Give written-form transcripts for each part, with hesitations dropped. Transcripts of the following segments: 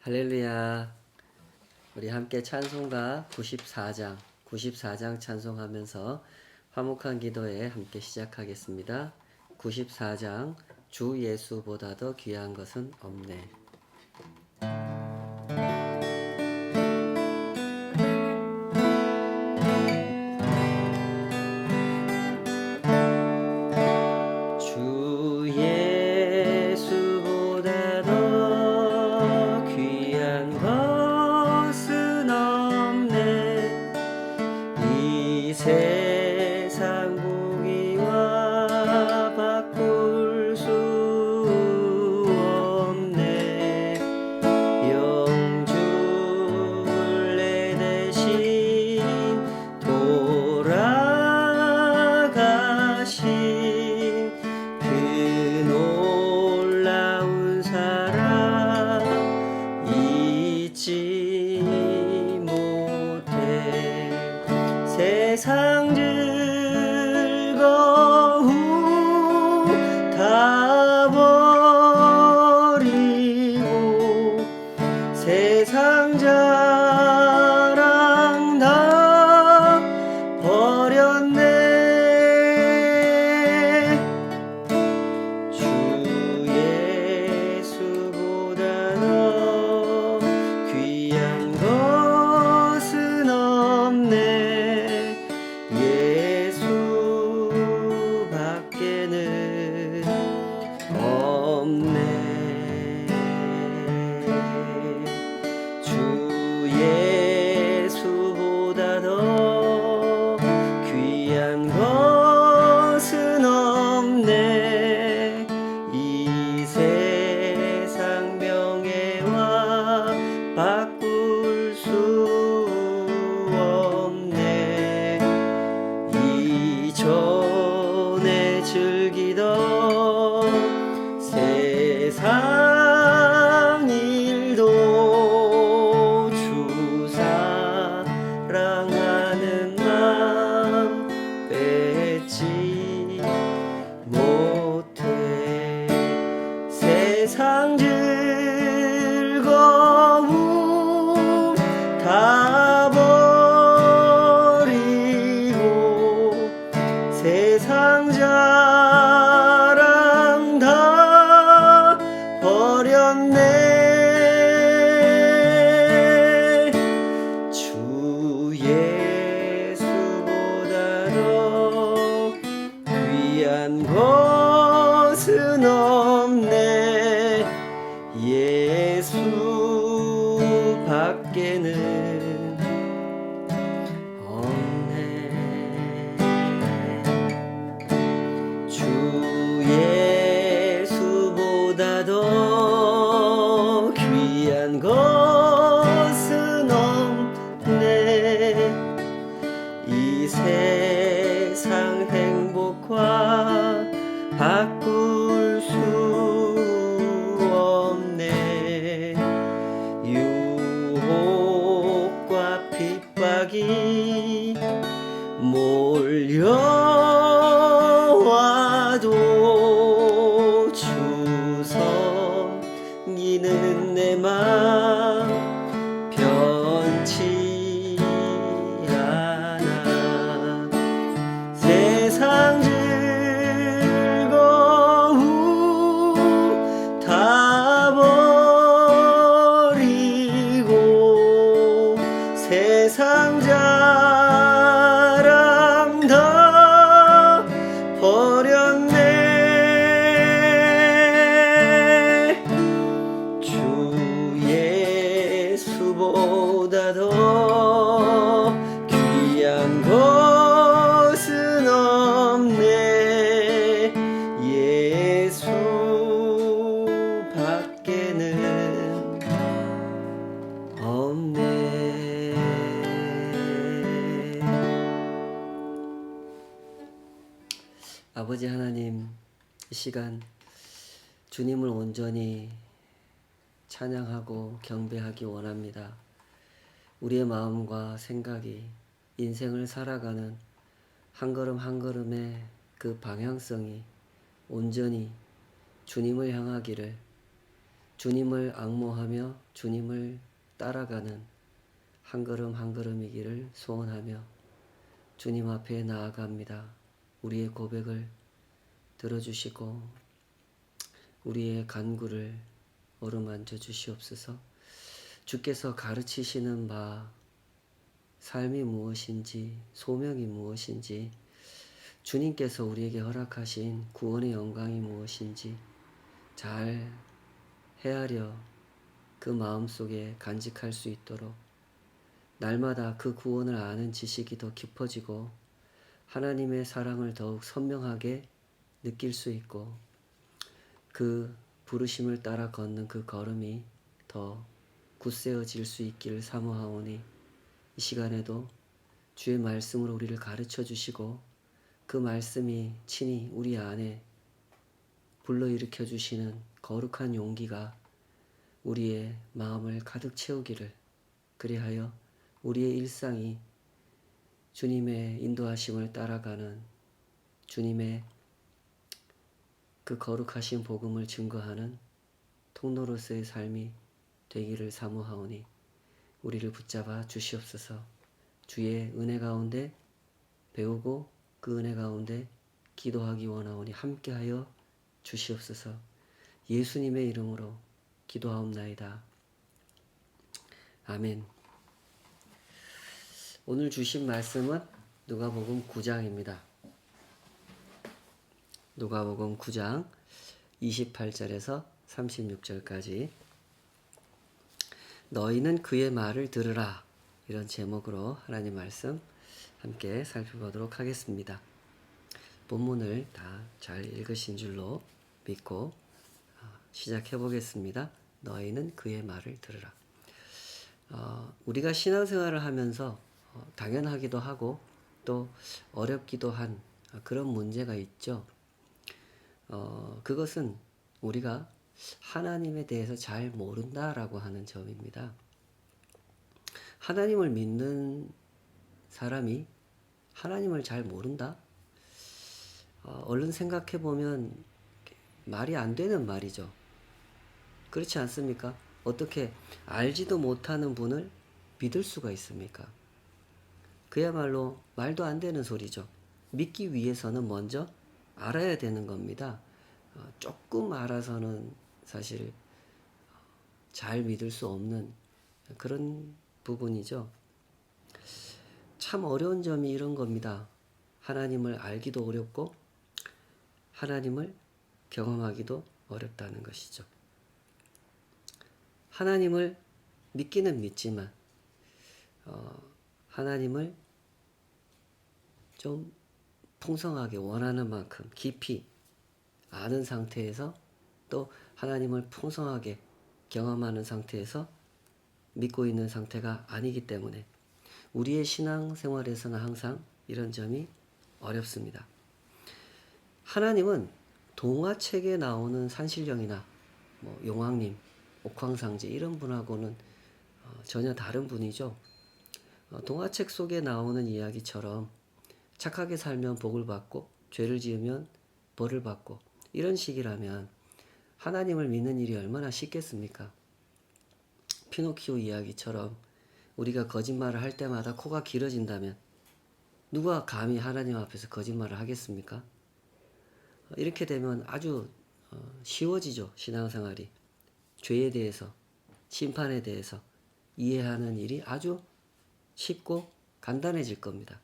할렐루야. 우리 함께 찬송가 94장 찬송하면서 화목한 기도에 함께 시작하겠습니다. 94장 주 예수보다 더 귀한 것은 없네. 주 예수보다 더 귀한 것은 없네. 이 세상 보기와 바꿀 수 없네. 영주를 내 대신 돌아가신 그 놀라운 사랑 잊지 못해. 세상 즐거움 다 버리고 세상 자랑 다 버렸네. 주 예수보다 더 귀한 것은 없네. 예수밖에는 없네. 주 예수보다 더 귀한 것은 없네. 이 세상 명예와 바꿀 수 없네. 이전에 즐기던 세상 일도 주 사랑하는 맘 뺏지 못해. 세상 즐거움 다 버리고 세상 자랑 다 버렸네. 주 예수보다 더 귀한 것은 없네. 예수밖에는 없네. 주 예수보다 더 귀한 것은 없네. 이 세상 행복과 바꿀 수 없네. 유혹과 핍박이 몰려와도 주 섬기는 내 맘 변치 않아. 세상 즐거움 다 버리고 세상 자랑 다 버렸네. 주 예수보다 더 귀한 것은 없네. 예수밖에는 없네. 아버지 하나님, 이 시간 주님을 온전히 찬양하고 경배하기 원합니다. 우리의 마음과 생각이 인생을 살아가는 한 걸음 한 걸음의 그 방향성이 온전히 주님을 향하기를 주님을 앙모하며 주님을 따라가는 한 걸음 한 걸음이기를 소원하며 주님 앞에 나아갑니다. 우리의 고백을 들어주시고 우리의 간구를 어루만져 주시옵소서. 주께서 가르치시는 바 삶이 무엇인지 소명이 무엇인지 주님께서 우리에게 허락하신 구원의 영광이 무엇인지 잘 헤아려 그 마음속에 간직할 수 있도록 날마다 그 구원을 아는 지식이 더 깊어지고 하나님의 사랑을 더욱 선명하게 느낄 수 있고 그 부르심을 따라 걷는 그 걸음이 더 굳세어질 수 있기를 사모하오니 이 시간에도 주의 말씀으로 우리를 가르쳐 주시고 그 말씀이 친히 우리 안에 불러일으켜 주시는 거룩한 용기가 우리의 마음을 가득 채우기를, 그리하여 우리의 일상이 주님의 인도하심을 따라가는 주님의 그 거룩하신 복음을 증거하는 통로로서의 삶이 되기를 사모하오니 우리를 붙잡아 주시옵소서. 주의 은혜 가운데 배우고 그 은혜 가운데 기도하기 원하오니 함께하여 주시옵소서. 예수님의 이름으로 기도하옵나이다. 아멘. 오늘 주신 말씀은 누가복음 9장입니다. 누가복음 9장 28절에서 36절까지 너희는 그의 말을 들으라, 이런 제목으로 하나님 말씀 함께 살펴보도록 하겠습니다. 본문을 다 잘 읽으신 줄로 믿고 시작해 보겠습니다. 너희는 그의 말을 들으라. 우리가 신앙생활을 하면서 당연하기도 하고 또 어렵기도 한 그런 문제가 있죠. 그것은 우리가 하나님에 대해서 잘 모른다라고 하는 점입니다. 하나님을 믿는 사람이 하나님을 잘 모른다? 얼른 생각해 보면 말이 안 되는 말이죠. 그렇지 않습니까? 어떻게 알지도 못하는 분을 믿을 수가 있습니까? 그야말로 말도 안 되는 소리죠. 믿기 위해서는 먼저 알아야 되는 겁니다. 조금 알아서는 사실 잘 믿을 수 없는 그런 부분이죠. 참 어려운 점이 이런 겁니다. 하나님을 알기도 어렵고 하나님을 경험하기도 어렵다는 것이죠. 하나님을 믿기는 믿지만 하나님을 좀 풍성하게 원하는 만큼 깊이 아는 상태에서 또 하나님을 풍성하게 경험하는 상태에서 믿고 있는 상태가 아니기 때문에 우리의 신앙생활에서는 항상 이런 점이 어렵습니다. 하나님은 동화책에 나오는 산신령이나 용왕님, 옥황상제 이런 분하고는 전혀 다른 분이죠. 동화책 속에 나오는 이야기처럼 착하게 살면 복을 받고 죄를 지으면 벌을 받고 이런 식이라면 하나님을 믿는 일이 얼마나 쉽겠습니까? 피노키오 이야기처럼 우리가 거짓말을 할 때마다 코가 길어진다면 누가 감히 하나님 앞에서 거짓말을 하겠습니까? 이렇게 되면 아주 쉬워지죠. 신앙생활이. 죄에 대해서, 심판에 대해서 이해하는 일이 아주 쉽고 간단해질 겁니다.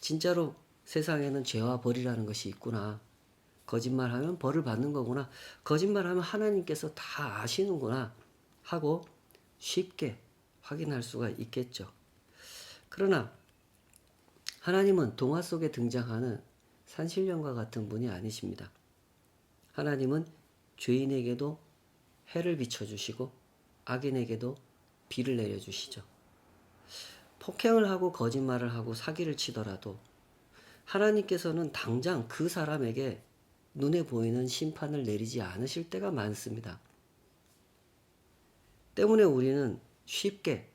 진짜로 세상에는 죄와 벌이라는 것이 있구나. 거짓말하면 벌을 받는 거구나. 거짓말하면 하나님께서 다 아시는구나 하고 쉽게 확인할 수가 있겠죠. 그러나 하나님은 동화 속에 등장하는 산신령과 같은 분이 아니십니다. 하나님은 죄인에게도 해를 비춰주시고 악인에게도 비를 내려주시죠. 폭행을 하고 거짓말을 하고 사기를 치더라도 하나님께서는 당장 그 사람에게 눈에 보이는 심판을 내리지 않으실 때가 많습니다. 때문에 우리는 쉽게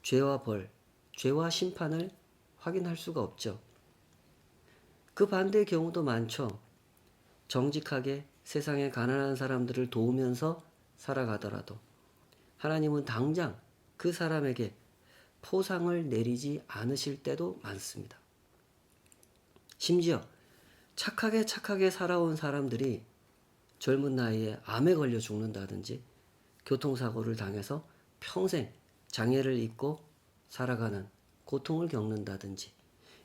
죄와 벌, 죄와 심판을 확인할 수가 없죠. 그 반대의 경우도 많죠. 정직하게 세상에 가난한 사람들을 도우면서 살아가더라도 하나님은 당장 그 사람에게 포상을 내리지 않으실 때도 많습니다. 심지어 착하게 살아온 사람들이 젊은 나이에 암에 걸려 죽는다든지 교통사고를 당해서 평생 장애를 입고 살아가는 고통을 겪는다든지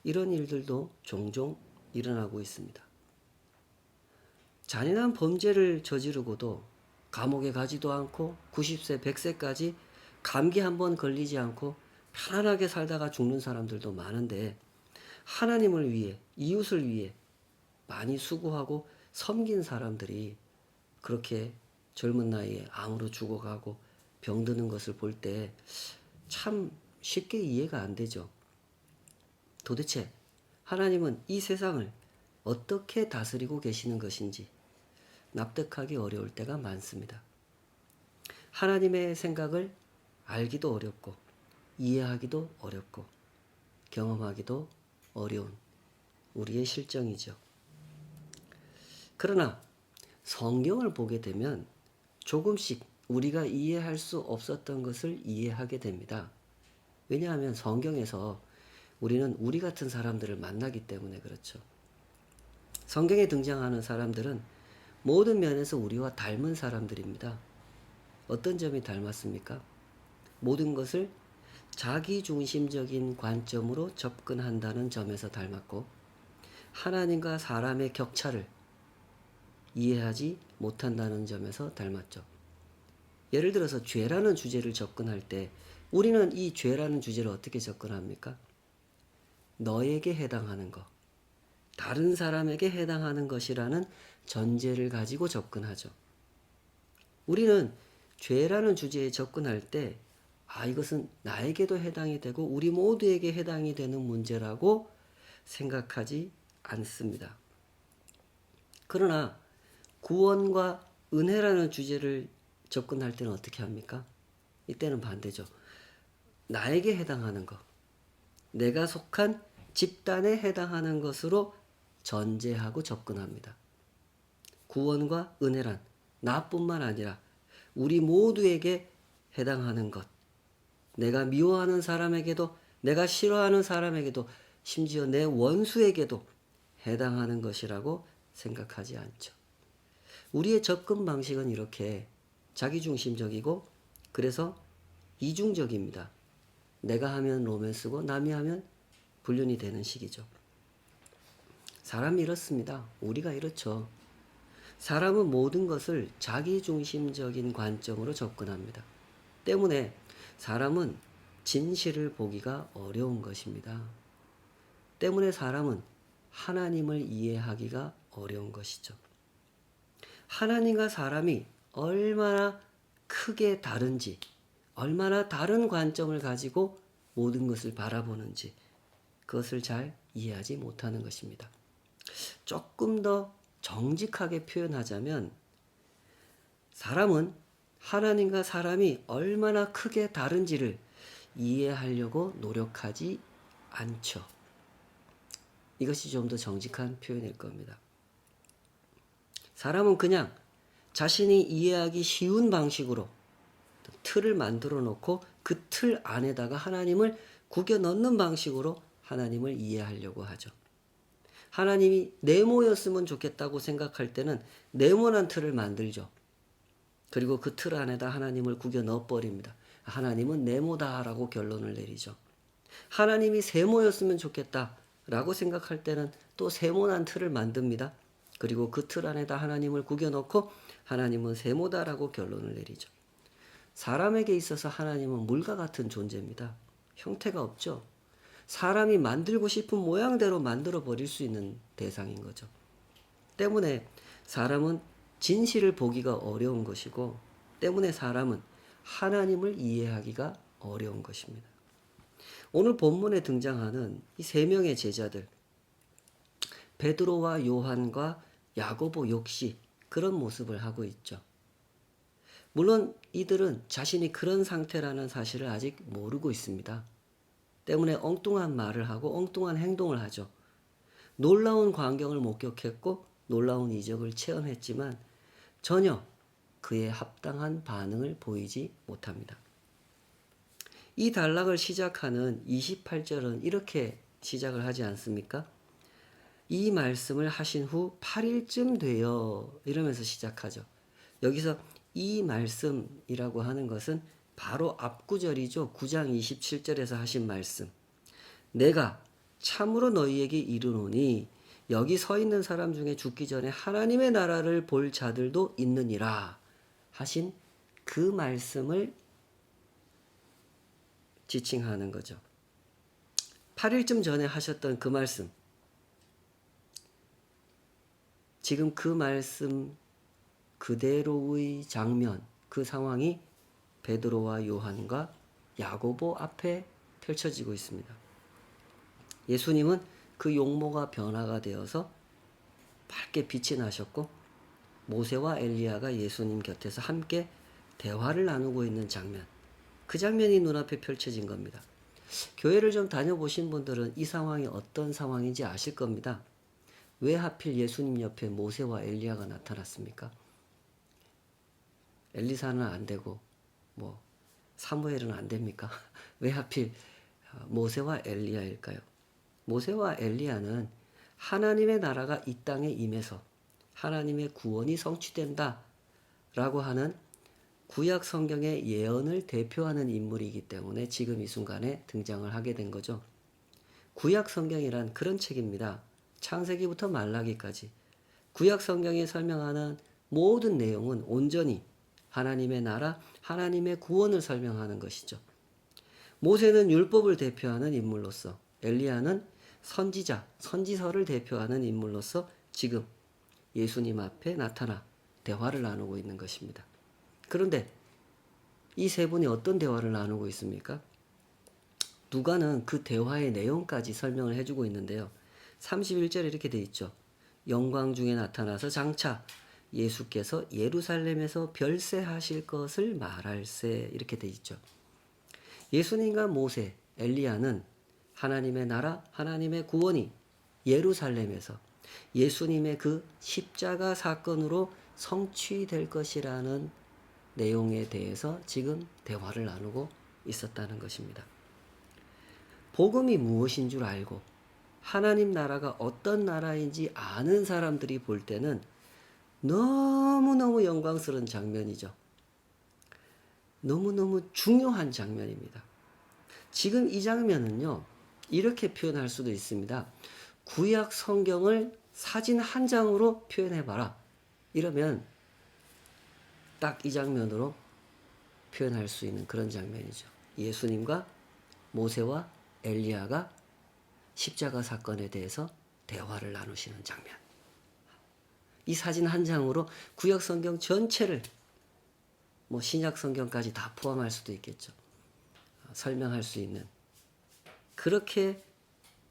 이런 일들도 종종 일어나고 있습니다. 잔인한 범죄를 저지르고도 감옥에 가지도 않고 90세, 100세까지 감기 한 번 걸리지 않고 편안하게 살다가 죽는 사람들도 많은데 하나님을 위해, 이웃을 위해 많이 수고하고 섬긴 사람들이 그렇게 젊은 나이에 암으로 죽어가고 병드는 것을 볼 때 참 쉽게 이해가 안 되죠. 도대체 하나님은 이 세상을 어떻게 다스리고 계시는 것인지 납득하기 어려울 때가 많습니다. 하나님의 생각을 알기도 어렵고 이해하기도 어렵고 경험하기도 어려운 우리의 실정이죠. 그러나 성경을 보게 되면 조금씩 우리가 이해할 수 없었던 것을 이해하게 됩니다. 왜냐하면 성경에서 우리는 우리 같은 사람들을 만나기 때문에 그렇죠. 성경에 등장하는 사람들은 모든 면에서 우리와 닮은 사람들입니다. 어떤 점이 닮았습니까? 모든 것을 자기중심적인 관점으로 접근한다는 점에서 닮았고 하나님과 사람의 격차를 이해하지 못한다는 점에서 닮았죠. 예를 들어서 죄라는 주제를 접근할 때 우리는 이 죄라는 주제를 어떻게 접근합니까? 너에게 해당하는 것, 다른 사람에게 해당하는 것이라는 전제를 가지고 접근하죠. 우리는 죄라는 주제에 접근할 때 이것은 나에게도 해당이 되고 우리 모두에게 해당이 되는 문제라고 생각하지 않습니다. 그러나 구원과 은혜라는 주제를 접근할 때는 어떻게 합니까? 이때는 반대죠. 나에게 해당하는 것, 내가 속한 집단에 해당하는 것으로 전제하고 접근합니다. 구원과 은혜란 나뿐만 아니라 우리 모두에게 해당하는 것, 내가 미워하는 사람에게도 내가 싫어하는 사람에게도 심지어 내 원수에게도 해당하는 것이라고 생각하지 않죠. 우리의 접근 방식은 이렇게 자기중심적이고 그래서 이중적입니다. 내가 하면 로맨스고 남이 하면 불륜이 되는 식이죠. 사람이 이렇습니다. 우리가 이렇죠. 사람은 모든 것을 자기중심적인 관점으로 접근합니다. 때문에 사람은 진실을 보기가 어려운 것입니다. 때문에 사람은 하나님을 이해하기가 어려운 것이죠. 하나님과 사람이 얼마나 크게 다른지, 얼마나 다른 관점을 가지고 모든 것을 바라보는지 그것을 잘 이해하지 못하는 것입니다. 조금 더 정직하게 표현하자면 사람은 하나님과 사람이 얼마나 크게 다른지를 이해하려고 노력하지 않죠. 이것이 좀 더 정직한 표현일 겁니다. 사람은 그냥 자신이 이해하기 쉬운 방식으로 틀을 만들어 놓고 그 틀 안에다가 하나님을 구겨 넣는 방식으로 하나님을 이해하려고 하죠. 하나님이 네모였으면 좋겠다고 생각할 때는 네모난 틀을 만들죠. 그리고 그 틀 안에다 하나님을 구겨 넣어버립니다. 하나님은 네모다라고 결론을 내리죠. 하나님이 세모였으면 좋겠다라고 생각할 때는 또 세모난 틀을 만듭니다. 그리고 그 틀 안에다 하나님을 구겨 넣고 하나님은 세모다라고 결론을 내리죠. 사람에게 있어서 하나님은 물과 같은 존재입니다. 형태가 없죠. 사람이 만들고 싶은 모양대로 만들어 버릴 수 있는 대상인 거죠. 때문에 사람은 진실을 보기가 어려운 것이고 때문에 사람은 하나님을 이해하기가 어려운 것입니다. 오늘 본문에 등장하는 이 세 명의 제자들 베드로와 요한과 야고보 역시 그런 모습을 하고 있죠. 물론 이들은 자신이 그런 상태라는 사실을 아직 모르고 있습니다. 때문에 엉뚱한 말을 하고 엉뚱한 행동을 하죠. 놀라운 광경을 목격했고 놀라운 이적을 체험했지만 전혀 그에 합당한 반응을 보이지 못합니다. 이 단락을 시작하는 28절은 이렇게 시작을 하지 않습니까? 이 말씀을 하신 후 8일쯤 되어 이러면서 시작하죠. 여기서 이 말씀이라고 하는 것은 바로 앞구절이죠. 9장 27절에서 하신 말씀. 내가 참으로 너희에게 이르노니 여기 서 있는 사람 중에 죽기 전에 하나님의 나라를 볼 자들도 있느니라 하신 그 말씀을 지칭하는 거죠. 8일쯤 전에 하셨던 그 말씀. 지금 그 말씀 그대로의 장면, 그 상황이 베드로와 요한과 야고보 앞에 펼쳐지고 있습니다. 예수님은 그 용모가 변화가 되어서 밝게 빛이 나셨고 모세와 엘리야가 예수님 곁에서 함께 대화를 나누고 있는 장면, 그 장면이 눈앞에 펼쳐진 겁니다. 교회를 좀 다녀보신 분들은 이 상황이 어떤 상황인지 아실 겁니다. 왜 하필 예수님 옆에 모세와 엘리야가 나타났습니까? 엘리사는 안 되고 뭐 사무엘은 안 됩니까? 왜 하필 모세와 엘리야일까요? 모세와 엘리야는 하나님의 나라가 이 땅에 임해서 하나님의 구원이 성취된다 라고 하는 구약 성경의 예언을 대표하는 인물이기 때문에 지금 이 순간에 등장을 하게 된 거죠. 구약 성경이란 그런 책입니다. 창세기부터 말라기까지 구약 성경이 설명하는 모든 내용은 온전히 하나님의 나라, 하나님의 구원을 설명하는 것이죠. 모세는 율법을 대표하는 인물로서, 엘리야는 선지자, 선지서를 대표하는 인물로서 지금 예수님 앞에 나타나 대화를 나누고 있는 것입니다. 그런데 이 세 분이 어떤 대화를 나누고 있습니까? 누가는 그 대화의 내용까지 설명을 해주고 있는데요. 31절에 이렇게 돼 있죠. 영광 중에 나타나서 장차 예수께서 예루살렘에서 별세하실 것을 말할세 이렇게 돼 있죠. 예수님과 모세, 엘리야는 하나님의 나라, 하나님의 구원이 예루살렘에서 예수님의 그 십자가 사건으로 성취될 것이라는 내용에 대해서 지금 대화를 나누고 있었다는 것입니다. 복음이 무엇인 줄 알고 하나님 나라가 어떤 나라인지 아는 사람들이 볼 때는 너무너무 영광스러운 장면이죠. 너무너무 중요한 장면입니다. 지금 이 장면은요, 이렇게 표현할 수도 있습니다. 구약 성경을 사진 한 장으로 표현해봐라. 이러면 딱 이 장면으로 표현할 수 있는 그런 장면이죠. 예수님과 모세와 엘리야가 십자가 사건에 대해서 대화를 나누시는 장면. 이 사진 한 장으로 구약 성경 전체를 뭐 신약 성경까지 다 포함할 수도 있겠죠. 설명할 수 있는 그렇게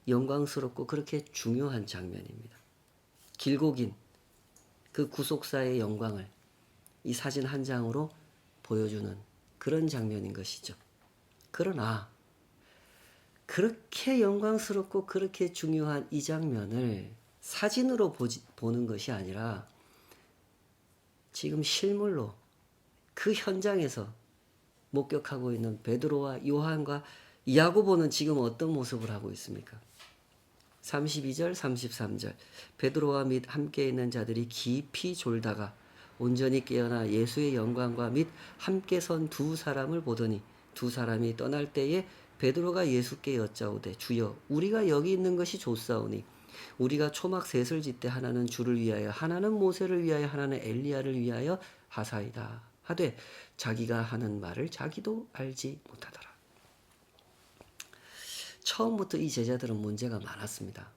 영광스럽고 그렇게 중요한 장면입니다. 길고 긴 그 구속사의 영광을 이 사진 한 장으로 보여주는 그런 장면인 것이죠. 그러나 그렇게 영광스럽고 그렇게 중요한 이 장면을 사진으로 보는 것이 아니라 지금 실물로 그 현장에서 목격하고 있는 베드로와 요한과 야고보는 지금 어떤 모습을 하고 있습니까? 32절, 33절 베드로와 및 함께 있는 자들이 깊이 졸다가 온전히 깨어나 예수의 영광과 및 함께 선 두 사람을 보더니 두 사람이 떠날 때에 베드로가 예수께 여짜오되 주여 우리가 여기 있는 것이 좋사오니 우리가 초막 셋을 짓되 하나는 주를 위하여 하나는 모세를 위하여 하나는 엘리야를 위하여 하사이다 하되 자기가 하는 말을 자기도 알지 못하더라. 처음부터 이 제자들은 문제가 많았습니다.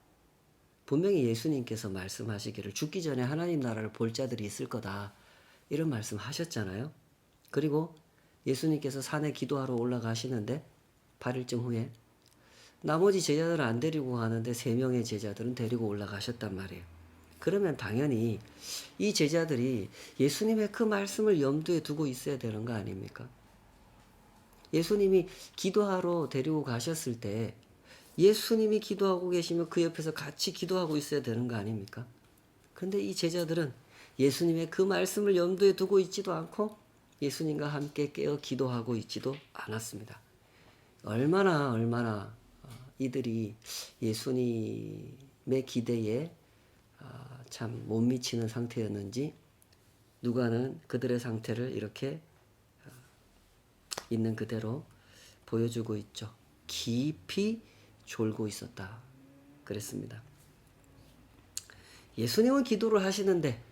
분명히 예수님께서 말씀하시기를 죽기 전에 하나님 나라를 볼 자들이 있을 거다 이런 말씀 하셨잖아요. 그리고 예수님께서 산에 기도하러 올라가시는데 8일쯤 후에 나머지 제자들은 안 데리고 가는데 3명의 제자들은 데리고 올라가셨단 말이에요. 그러면 당연히 이 제자들이 예수님의 그 말씀을 염두에 두고 있어야 되는 거 아닙니까? 예수님이 기도하러 데리고 가셨을 때 예수님이 기도하고 계시면 그 옆에서 같이 기도하고 있어야 되는 거 아닙니까? 근데 이 제자들은 예수님의 그 말씀을 염두에 두고 있지도 않고 예수님과 함께 깨어 기도하고 있지도 않았습니다. 얼마나 이들이 예수님의 기대에 참 못 미치는 상태였는지 누가는 그들의 상태를 이렇게 있는 그대로 보여주고 있죠. 깊이 졸고 있었다 그랬습니다. 예수님은 기도를 하시는데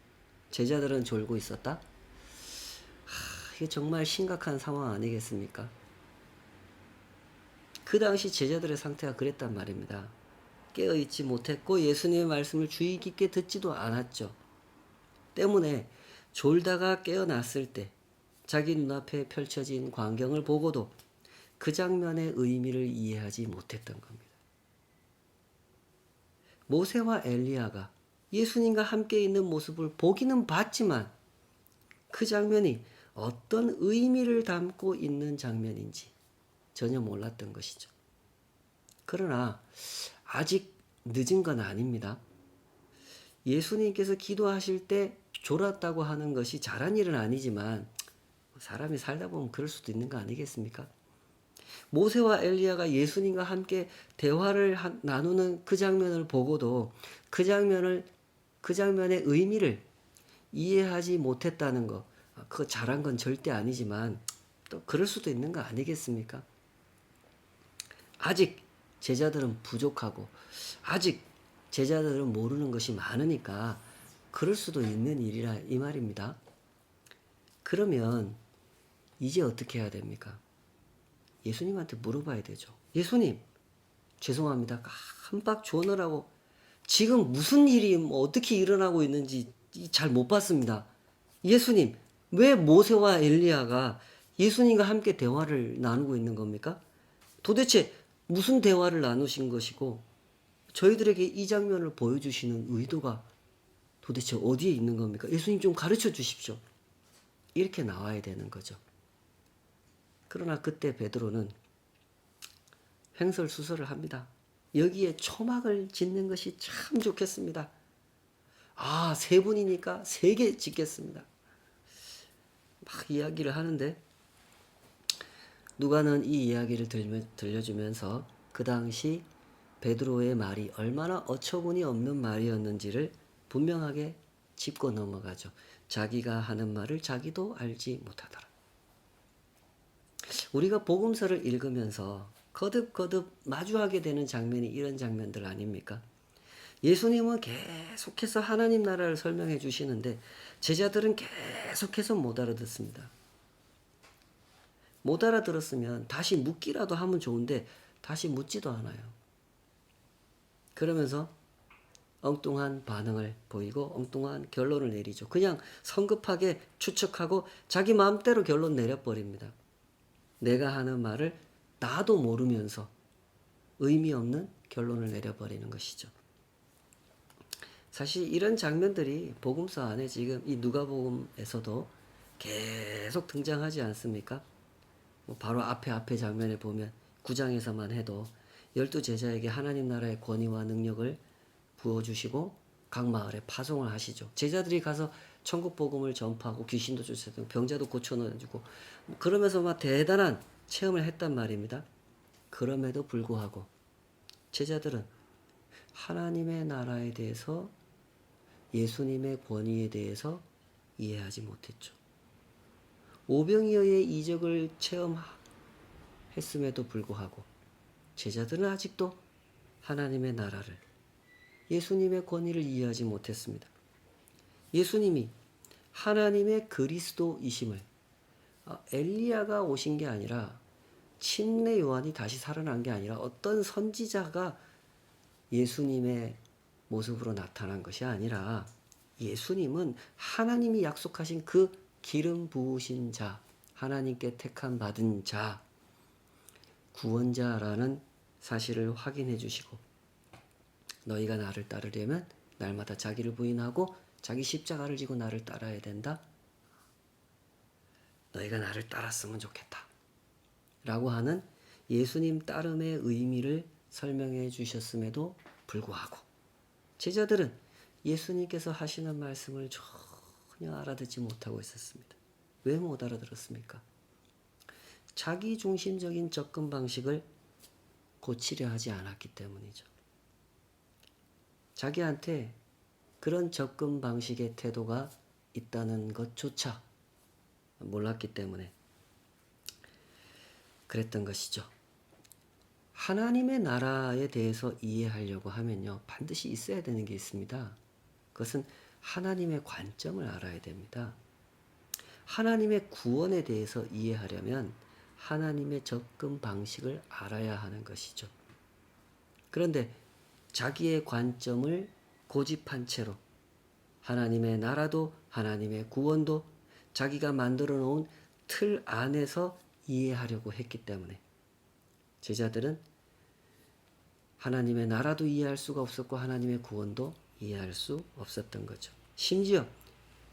제자들은 졸고 있었다? 이게 정말 심각한 상황 아니겠습니까? 그 당시 제자들의 상태가 그랬단 말입니다. 깨어있지 못했고 예수님의 말씀을 주의 깊게 듣지도 않았죠. 때문에 졸다가 깨어났을 때 자기 눈앞에 펼쳐진 광경을 보고도 그 장면의 의미를 이해하지 못했던 겁니다. 모세와 엘리야가 예수님과 함께 있는 모습을 보기는 봤지만 그 장면이 어떤 의미를 담고 있는 장면인지 전혀 몰랐던 것이죠. 그러나 아직 늦은 건 아닙니다. 예수님께서 기도하실 때 졸았다고 하는 것이 잘한 일은 아니지만 사람이 살다 보면 그럴 수도 있는 거 아니겠습니까? 모세와 엘리야가 예수님과 함께 대화를 나누는 그 장면을 보고도 그 장면의 의미를 이해하지 못했다는 거, 그거 잘한 건 절대 아니지만 또 그럴 수도 있는 거 아니겠습니까? 아직 제자들은 부족하고 아직 제자들은 모르는 것이 많으니까 그럴 수도 있는 일이라 이 말입니다. 그러면 이제 어떻게 해야 됩니까? 예수님한테 물어봐야 되죠. 예수님, 죄송합니다. 깜빡 조느라고 지금 무슨 일이 어떻게 일어나고 있는지 잘 못 봤습니다. 예수님, 왜 모세와 엘리야가 예수님과 함께 대화를 나누고 있는 겁니까? 도대체 무슨 대화를 나누신 것이고 저희들에게 이 장면을 보여주시는 의도가 도대체 어디에 있는 겁니까? 예수님 좀 가르쳐 주십시오. 이렇게 나와야 되는 거죠. 그러나 그때 베드로는 횡설수설을 합니다. 여기에 초막을 짓는 것이 참 좋겠습니다. 세 분이니까 3개 짓겠습니다. 막 이야기를 하는데 누가는 이 이야기를 들려주면서 그 당시 베드로의 말이 얼마나 어처구니 없는 말이었는지를 분명하게 짚고 넘어가죠. 자기가 하는 말을 자기도 알지 못하더라. 우리가 복음서를 읽으면서 거듭거듭 마주하게 되는 장면이 이런 장면들 아닙니까? 예수님은 계속해서 하나님 나라를 설명해 주시는데 제자들은 계속해서 못 알아듣습니다. 못 알아들었으면 다시 묻기라도 하면 좋은데 다시 묻지도 않아요. 그러면서 엉뚱한 반응을 보이고 엉뚱한 결론을 내리죠. 그냥 성급하게 추측하고 자기 마음대로 결론 내려버립니다. 내가 하는 말을 나도 모르면서 의미 없는 결론을 내려버리는 것이죠. 사실 이런 장면들이 복음서 안에 지금 이 누가복음에서도 계속 등장하지 않습니까? 바로 앞에 장면에 보면 9장에서만 해도 12제자에게 하나님 나라의 권위와 능력을 부어주시고 각 마을에 파송을 하시죠. 제자들이 가서 천국 복음을 전파하고 귀신도 쫓아내고 병자도 고쳐넣어주고 그러면서 막 대단한 체험을 했단 말입니다. 그럼에도 불구하고 제자들은 하나님의 나라에 대해서 예수님의 권위에 대해서 이해하지 못했죠. 오병이어의 이적을 체험했음에도 불구하고 제자들은 아직도 하나님의 나라를 예수님의 권위를 이해하지 못했습니다. 예수님이 하나님의 그리스도이심을 엘리야가 오신 게 아니라 침례 요한이 다시 살아난 게 아니라 어떤 선지자가 예수님의 모습으로 나타난 것이 아니라 예수님은 하나님이 약속하신 그 기름 부으신 자, 하나님께 택함 받은 자, 구원자라는 사실을 확인해 주시고 너희가 나를 따르려면 날마다 자기를 부인하고 자기 십자가를 지고 나를 따라야 된다. 너희가 나를 따랐으면 좋겠다. 라고 하는 예수님 따름의 의미를 설명해 주셨음에도 불구하고 제자들은 예수님께서 하시는 말씀을 전혀 알아듣지 못하고 있었습니다. 왜 못 알아들었습니까? 자기 중심적인 접근 방식을 고치려 하지 않았기 때문이죠. 자기한테 그런 접근 방식의 태도가 있다는 것조차 몰랐기 때문에 그랬던 것이죠. 하나님의 나라에 대해서 이해하려고 하면요, 반드시 있어야 되는 게 있습니다. 그것은 하나님의 관점을 알아야 됩니다. 하나님의 구원에 대해서 이해하려면 하나님의 접근 방식을 알아야 하는 것이죠. 그런데 자기의 관점을 고집한 채로 하나님의 나라도 하나님의 구원도 자기가 만들어 놓은 틀 안에서 이해하려고 했기 때문에 제자들은 하나님의 나라도 이해할 수가 없었고 하나님의 구원도 이해할 수 없었던 거죠. 심지어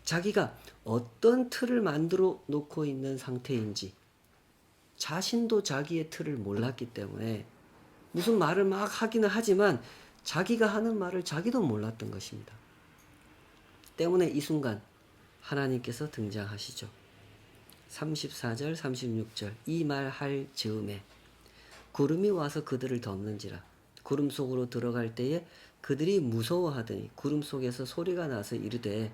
자기가 어떤 틀을 만들어 놓고 있는 상태인지 자신도 자기의 틀을 몰랐기 때문에 무슨 말을 막 하기는 하지만 자기가 하는 말을 자기도 몰랐던 것입니다. 때문에 이 순간 하나님께서 등장하시죠. 34절 36절 이 말 할 즈음에 구름이 와서 그들을 덮는지라 구름 속으로 들어갈 때에 그들이 무서워하더니 구름 속에서 소리가 나서 이르되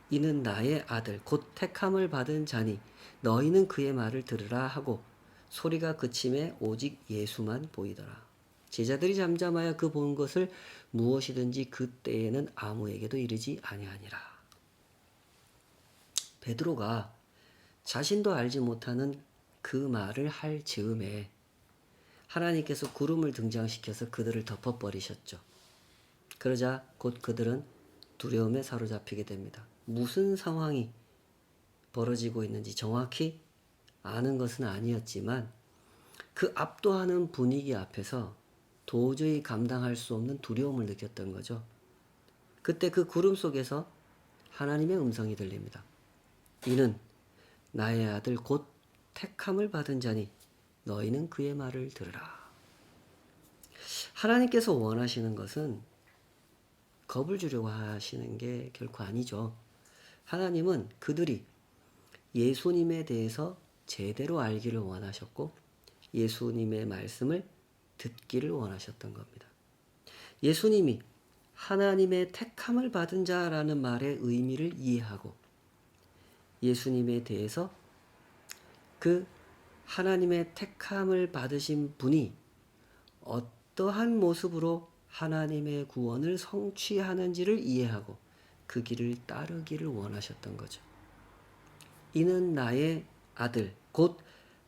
이는 나의 아들 곧 택함을 받은 자니 너희는 그의 말을 들으라 하고 소리가 그침에 오직 예수만 보이더라. 제자들이 잠잠하여 그 본 것을 무엇이든지 그때에는 아무에게도 이르지 아니하니라. 베드로가 자신도 알지 못하는 그 말을 할 즈음에 하나님께서 구름을 등장시켜서 그들을 덮어버리셨죠. 그러자 곧 그들은 두려움에 사로잡히게 됩니다. 무슨 상황이 벌어지고 있는지 정확히 아는 것은 아니었지만 그 압도하는 분위기 앞에서 도저히 감당할 수 없는 두려움을 느꼈던 거죠. 그때 그 구름 속에서 하나님의 음성이 들립니다. 이는 나의 아들 곧 택함을 받은 자니 너희는 그의 말을 들으라. 하나님께서 원하시는 것은 겁을 주려고 하시는 게 결코 아니죠. 하나님은 그들이 예수님에 대해서 제대로 알기를 원하셨고 예수님의 말씀을 듣기를 원하셨던 겁니다. 예수님이 하나님의 택함을 받은 자라는 말의 의미를 이해하고 예수님에 대해서 그 하나님의 택함을 받으신 분이 어떠한 모습으로 하나님의 구원을 성취하는지를 이해하고 그 길을 따르기를 원하셨던 거죠. 이는 나의 아들 곧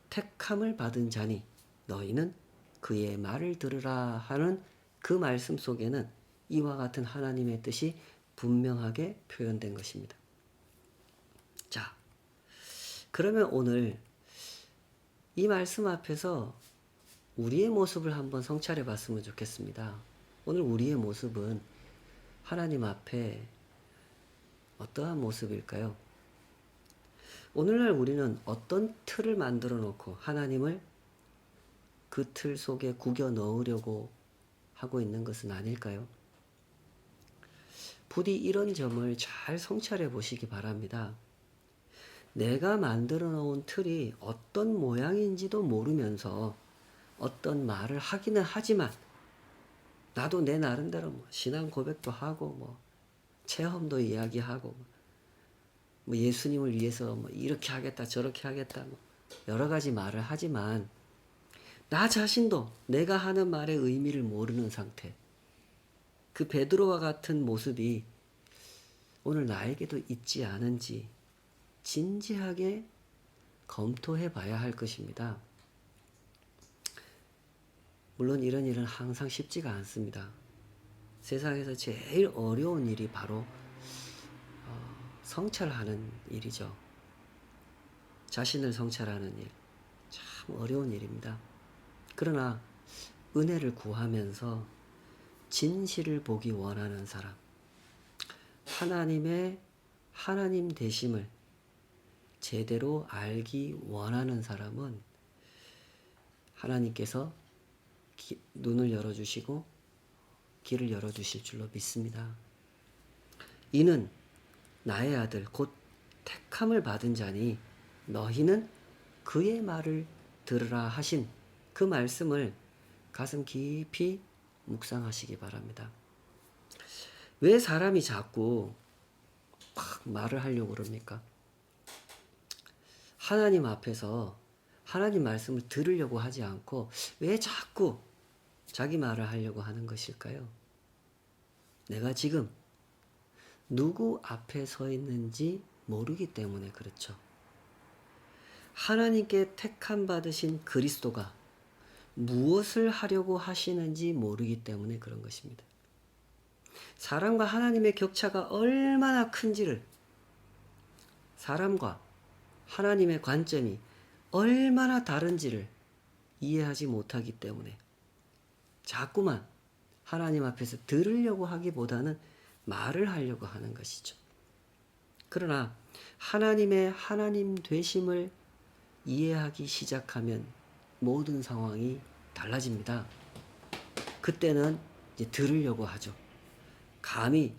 택함을 받은 자니 너희는 그의 말을 들으라 하는 그 말씀 속에는 이와 같은 하나님의 뜻이 분명하게 표현된 것입니다. 자, 그러면 오늘 이 말씀 앞에서 우리의 모습을 한번 성찰해 봤으면 좋겠습니다. 오늘 우리의 모습은 하나님 앞에 어떠한 모습일까요? 오늘날 우리는 어떤 틀을 만들어 놓고 하나님을 그 틀 속에 구겨 넣으려고 하고 있는 것은 아닐까요? 부디 이런 점을 잘 성찰해 보시기 바랍니다. 내가 만들어 놓은 틀이 어떤 모양인지도 모르면서 어떤 말을 하기는 하지만 나도 내 나름대로 신앙 고백도 하고 체험도 이야기하고 예수님을 위해서 이렇게 하겠다 저렇게 하겠다 여러 가지 말을 하지만 나 자신도 내가 하는 말의 의미를 모르는 상태. 그 베드로와 같은 모습이 오늘 나에게도 있지 않은지 진지하게 검토해 봐야 할 것입니다. 물론 이런 일은 항상 쉽지가 않습니다. 세상에서 제일 어려운 일이 바로 성찰하는 일이죠. 자신을 성찰하는 일. 참 어려운 일입니다. 그러나 은혜를 구하면서 진실을 보기 원하는 사람, 하나님의 하나님 되심을 제대로 알기 원하는 사람은 하나님께서 눈을 열어주시고 길을 열어주실 줄로 믿습니다. 이는 나의 아들 곧 택함을 받은 자니 너희는 그의 말을 들으라 하신 그 말씀을 가슴 깊이 묵상하시기 바랍니다. 왜 사람이 자꾸 막 말을 하려고 그럽니까? 하나님 앞에서 하나님 말씀을 들으려고 하지 않고 왜 자꾸 자기 말을 하려고 하는 것일까요? 내가 지금 누구 앞에 서 있는지 모르기 때문에 그렇죠. 하나님께 택함 받으신 그리스도가 무엇을 하려고 하시는지 모르기 때문에 그런 것입니다. 사람과 하나님의 격차가 얼마나 큰지를, 사람과 하나님의 관점이 얼마나 다른지를 이해하지 못하기 때문에 자꾸만 하나님 앞에서 들으려고 하기보다는 말을 하려고 하는 것이죠. 그러나 하나님의 하나님 되심을 이해하기 시작하면 모든 상황이 달라집니다. 그때는 이제 들으려고 하죠. 감히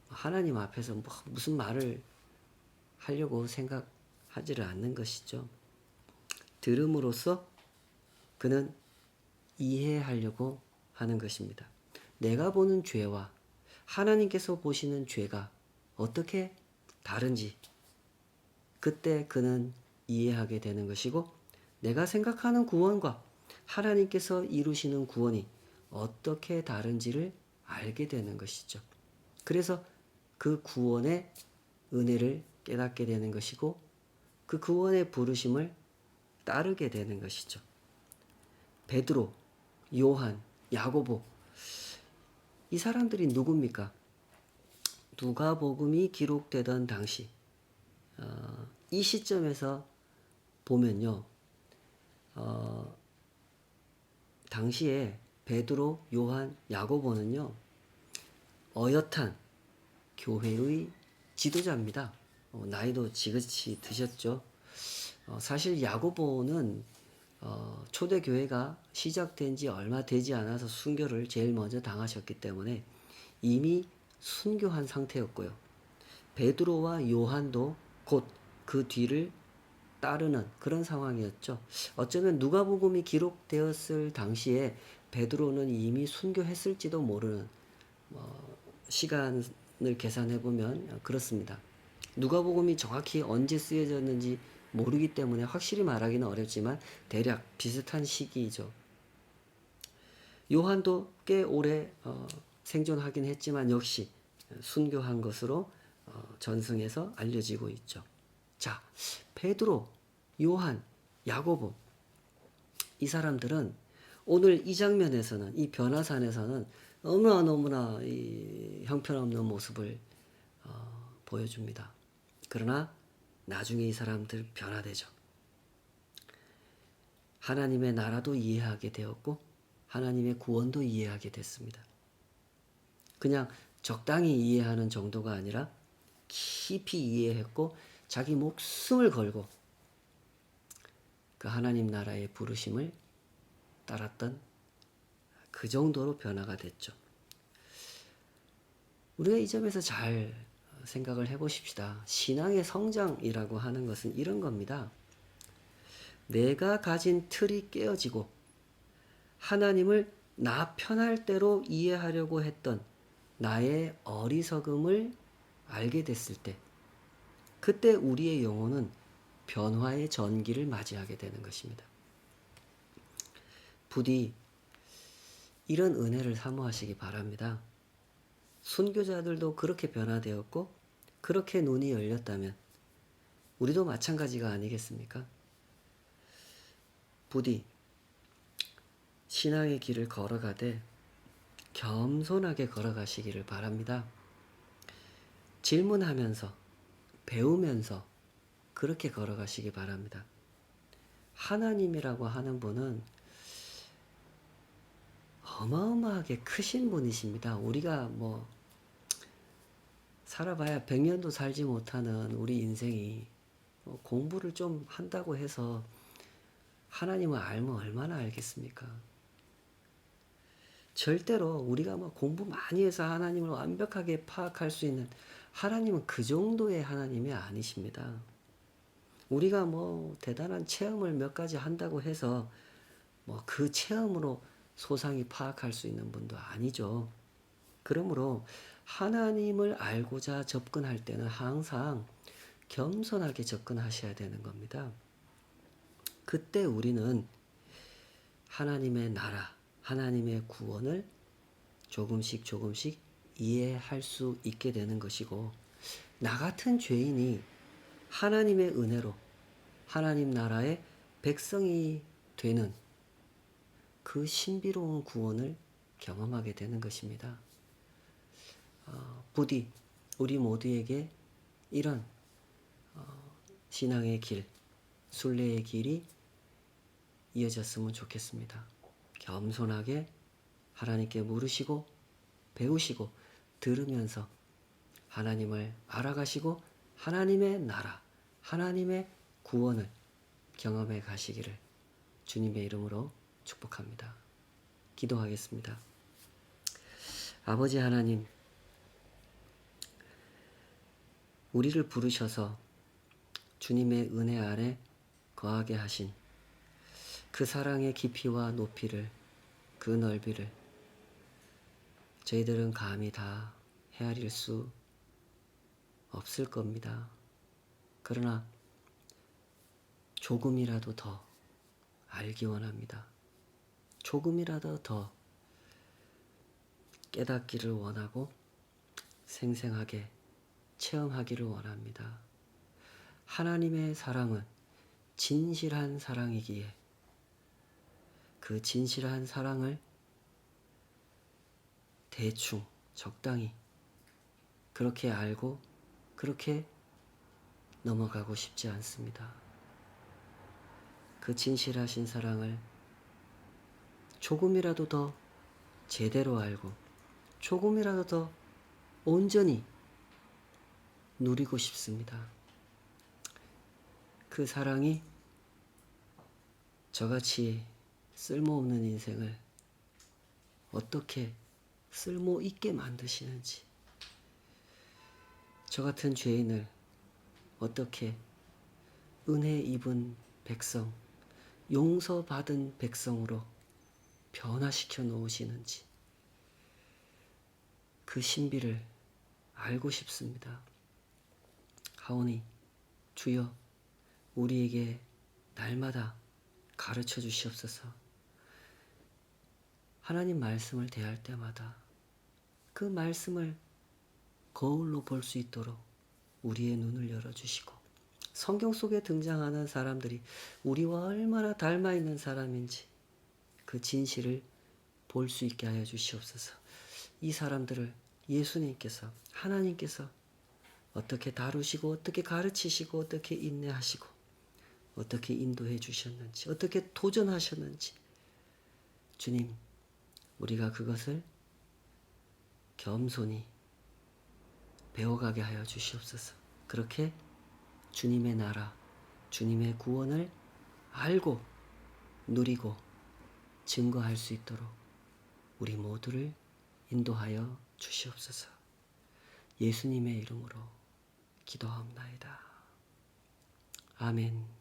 하나님 앞에서 무슨 말을 하려고 생각하지를 않는 것이죠. 들음으로써 그는 이해하려고 하는 것입니다. 내가 보는 죄와 하나님께서 보시는 죄가 어떻게 다른지 그때 그는 이해하게 되는 것이고, 내가 생각하는 구원과 하나님께서 이루시는 구원이 어떻게 다른지를 알게 되는 것이죠. 그래서 그 구원의 은혜를 깨닫게 되는 것이고 그 구원의 부르심을 따르게 되는 것이죠. 베드로, 요한, 야고보, 이 사람들이 누굽니까? 누가복음이 기록되던 당시 이 시점에서 보면요, 당시에 베드로, 요한, 야고보는요 어엿한 교회의 지도자입니다. 나이도 지긋이 드셨죠. 사실 야고보는 초대교회가 시작된 지 얼마 되지 않아서 순교를 제일 먼저 당하셨기 때문에 이미 순교한 상태였고요. 베드로와 요한도 곧 그 뒤를 따르는 그런 상황이었죠. 어쩌면 누가복음이 기록되었을 당시에 베드로는 이미 순교했을지도 모르는 시간을 계산해 보면 그렇습니다. 누가복음이 정확히 언제 쓰여졌는지 모르기 때문에 확실히 말하기는 어렵지만 대략 비슷한 시기이죠. 요한도 꽤 오래 생존하긴 했지만 역시 순교한 것으로 전승해서 알려지고 있죠. 자, 베드로, 요한, 야고보, 이 사람들은 오늘 이 장면에서는, 이 변화산에서는 너무나 이 형편없는 모습을 보여줍니다. 그러나 나중에 이 사람들 변화되죠. 하나님의 나라도 이해하게 되었고 하나님의 구원도 이해하게 됐습니다. 그냥 적당히 이해하는 정도가 아니라 깊이 이해했고 자기 목숨을 걸고 그 하나님 나라의 부르심을 따랐던 그 정도로 변화가 됐죠. 우리가 이 점에서 잘 생각을 해보십시다. 신앙의 성장이라고 하는 것은 이런 겁니다. 내가 가진 틀이 깨어지고 하나님을 나 편할 대로 이해하려고 했던 나의 어리석음을 알게 됐을 때, 그때 우리의 영혼은 변화의 전기를 맞이하게 되는 것입니다. 부디 이런 은혜를 사모하시기 바랍니다. 순교자들도 그렇게 변화되었고 그렇게 눈이 열렸다면 우리도 마찬가지가 아니겠습니까? 부디 신앙의 길을 걸어가되 겸손하게 걸어가시기를 바랍니다. 질문하면서 배우면서 그렇게 걸어가시기 바랍니다. 하나님이라고 하는 분은 어마어마하게 크신 분이십니다. 우리가 살아봐야 100년도 살지 못하는 우리 인생이 공부를 좀 한다고 해서 하나님을 알면 얼마나 알겠습니까? 절대로 우리가 뭐 공부 많이 해서 하나님을 완벽하게 파악할 수 있는 하나님은 그 정도의 하나님이 아니십니다. 우리가 뭐 대단한 체험을 몇 가지 한다고 해서 뭐 그 체험으로 소상히 파악할 수 있는 분도 아니죠. 그러므로 하나님을 알고자 접근할 때는 항상 겸손하게 접근하셔야 되는 겁니다. 그때 우리는 하나님의 나라, 하나님의 구원을 조금씩 조금씩 이해할 수 있게 되는 것이고, 나 같은 죄인이 하나님의 은혜로 하나님 나라의 백성이 되는 그 신비로운 구원을 경험하게 되는 것입니다. 부디 우리 모두에게 이런 신앙의 길, 순례의 길이 이어졌으면 좋겠습니다. 겸손하게 하나님께 물으시고 배우시고 들으면서 하나님을 알아가시고 하나님의 나라, 하나님의 구원을 경험해 가시기를 주님의 이름으로 축복합니다. 기도하겠습니다. 아버지 하나님, 우리를 부르셔서 주님의 은혜 아래 거하게 하신 그 사랑의 깊이와 높이를, 그 넓이를 저희들은 감히 다 헤아릴 수 없을 겁니다. 그러나 조금이라도 더 알기 원합니다. 조금이라도 더 깨닫기를 원하고 생생하게 체험하기를 원합니다. 하나님의 사랑은 진실한 사랑이기에 그 진실한 사랑을 대충 적당히 그렇게 알고 그렇게 넘어가고 싶지 않습니다. 그 진실하신 사랑을 조금이라도 더 제대로 알고 조금이라도 더 온전히 누리고 싶습니다. 그 사랑이 저같이 쓸모없는 인생을 어떻게 쓸모있게 만드시는지, 저 같은 죄인을 어떻게 은혜 입은 백성, 용서받은 백성으로 변화시켜 놓으시는지 그 신비를 알고 싶습니다. 하오니 주여 우리에게 날마다 가르쳐 주시옵소서. 하나님 말씀을 대할 때마다 그 말씀을 거울로 볼 수 있도록 우리의 눈을 열어주시고, 성경 속에 등장하는 사람들이 우리와 얼마나 닮아 있는 사람인지 그 진실을 볼 수 있게 하여 주시옵소서. 이 사람들을 예수님께서, 하나님께서 어떻게 다루시고 어떻게 가르치시고 어떻게 인내하시고 어떻게 인도해 주셨는지, 어떻게 도전하셨는지 주님, 우리가 그것을 겸손히 배워가게 하여 주시옵소서. 그렇게 주님의 나라, 주님의 구원을 알고 누리고 증거할 수 있도록 우리 모두를 인도하여 주시옵소서. 예수님의 이름으로 기도하옵나이다. 아멘.